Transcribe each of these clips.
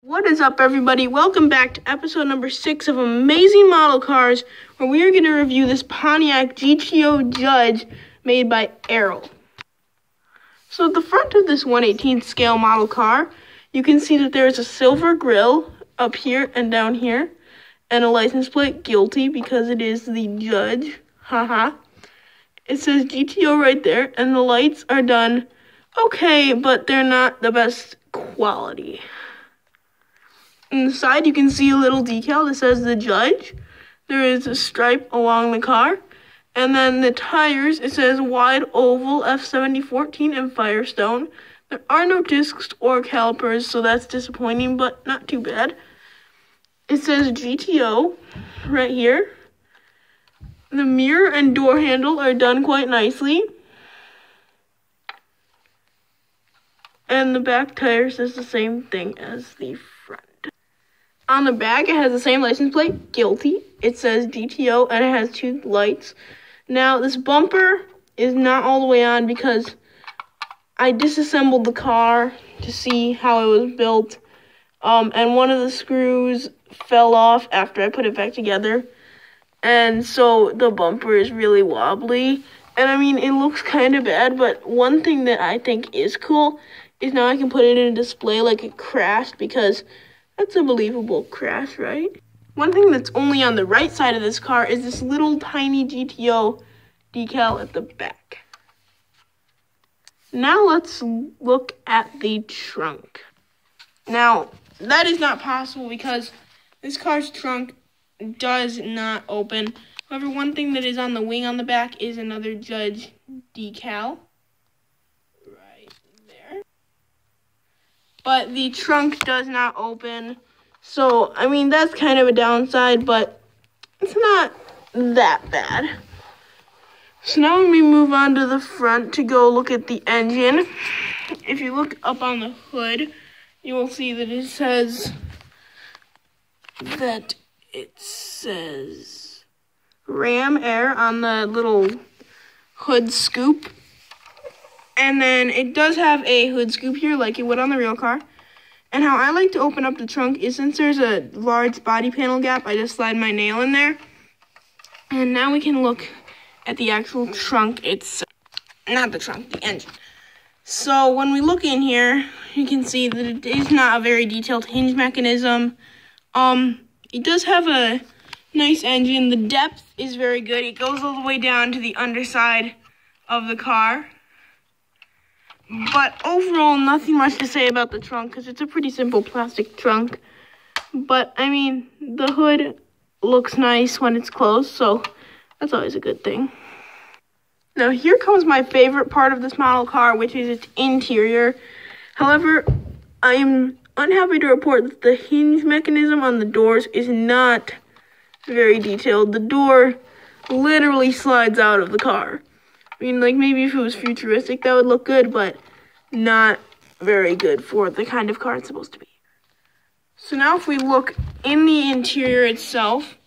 What is up, everybody? Welcome back to episode number 6 of Amazing Model Cars, where we are going to review this Pontiac GTO Judge made by Arrow. So at the front of this 1/18th scale model car, you can see that there is a silver grille up here and down here, and a license plate, guilty, because it is the Judge. Haha. It says GTO right there, and the lights are done okay, but they're not the best quality. On the side, you can see a little decal that says the Judge. There is a stripe along the car. And then the tires, it says wide oval F7014 and Firestone. There are no discs or calipers, so that's disappointing, but not too bad. It says GTO right here. The mirror and door handle are done quite nicely. And the back tire says the same thing as the front. On the back, it has the same license plate, guilty. It says GTO, and it has 2 lights. Now, this bumper is not all the way on because I disassembled the car to see how it was built. And one of the screws fell off after I put it back together. And so the bumper is really wobbly. And I mean, it looks kind of bad, but one thing that I think is cool is now I can put it in a display like it crashed, because that's a believable crash, right? One thing that's only on the right side of this car is this little tiny GTO decal at the back. Now let's look at the trunk. Now, that is not possible because this car's trunk does not open. However, one thing that is on the wing on the back is another Judge decal. Right there. But the trunk does not open. So, I mean, that's kind of a downside, but it's not that bad. So now when we move on to the front to go look at the engine, if you look up on the hood, you will see that it says Ram Air on the little hood scoop. And then it does have a hood scoop here like it would on the real car. And how I like to open up the trunk is, since there's a large body panel gap, I just slide my nail in there. And now we can look at the actual trunk itself. Not the trunk, the engine. So when we look in here, you can see that it is not a very detailed hinge mechanism. It does have a nice engine. The depth is very good. It goes all the way down to the underside of the car. But overall, nothing much to say about the trunk because it's a pretty simple plastic trunk. But, I mean, the hood looks nice when it's closed, so that's always a good thing. Now, here comes my favorite part of this model car, which is its interior. However, I am unhappy to report that the hinge mechanism on the doors is not very detailed. The door literally slides out of the car. I mean, like, maybe if it was futuristic, that would look good, but not very good for the kind of car it's supposed to be. So now if we look in the interior itself,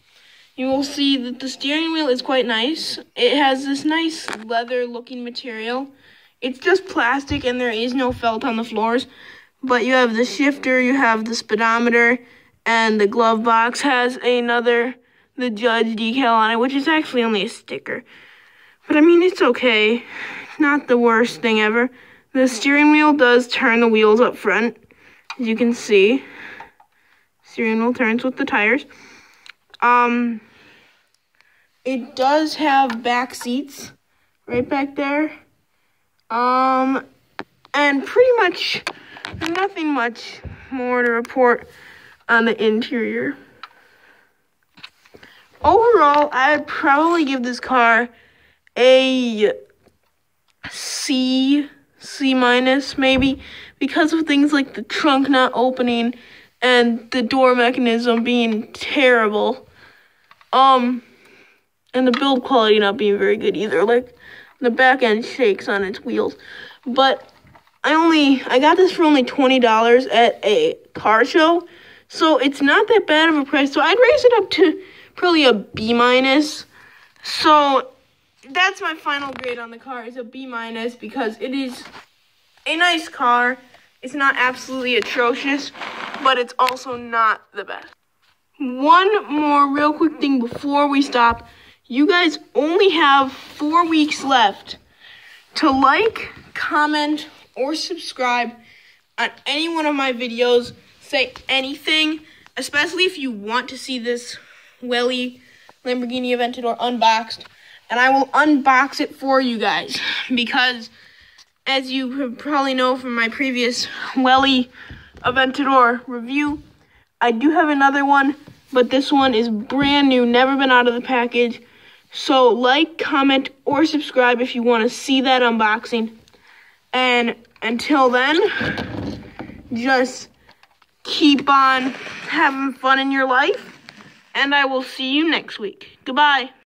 you will see that the steering wheel is quite nice. It has this nice leather-looking material. It's just plastic, and there is no felt on the floors. But you have the shifter, you have the speedometer, and the glove box has the Judge decal on it, which is actually only a sticker. But I mean, it's okay. It's not the worst thing ever. The steering wheel does turn the wheels up front, as you can see. Steering wheel turns with the tires. It does have back seats right back there. And pretty much nothing much more to report on the interior. Overall, I'd probably give this car a C minus maybe, because of things like the trunk not opening and the door mechanism being terrible. And the build quality not being very good either. Like, the back end shakes on its wheels. But I got this for only $20 at a car show, so it's not that bad of a price. So I'd raise it up to probably a B minus. So that's my final grade on the car, is a B minus, because it is a nice car. It's not absolutely atrocious, but it's also not the best. One more real quick thing before we stop. You guys only have 4 weeks left to like, comment, or subscribe on any one of my videos. Say anything, especially if you want to see this Welly Lamborghini Aventador unboxed. And I will unbox it for you guys because, as you probably know from my previous Welly Aventador review, I do have another one, but this one is brand new, never been out of the package. So like, comment, or subscribe if you want to see that unboxing. And until then, just keep on having fun in your life, and I will see you next week. Goodbye.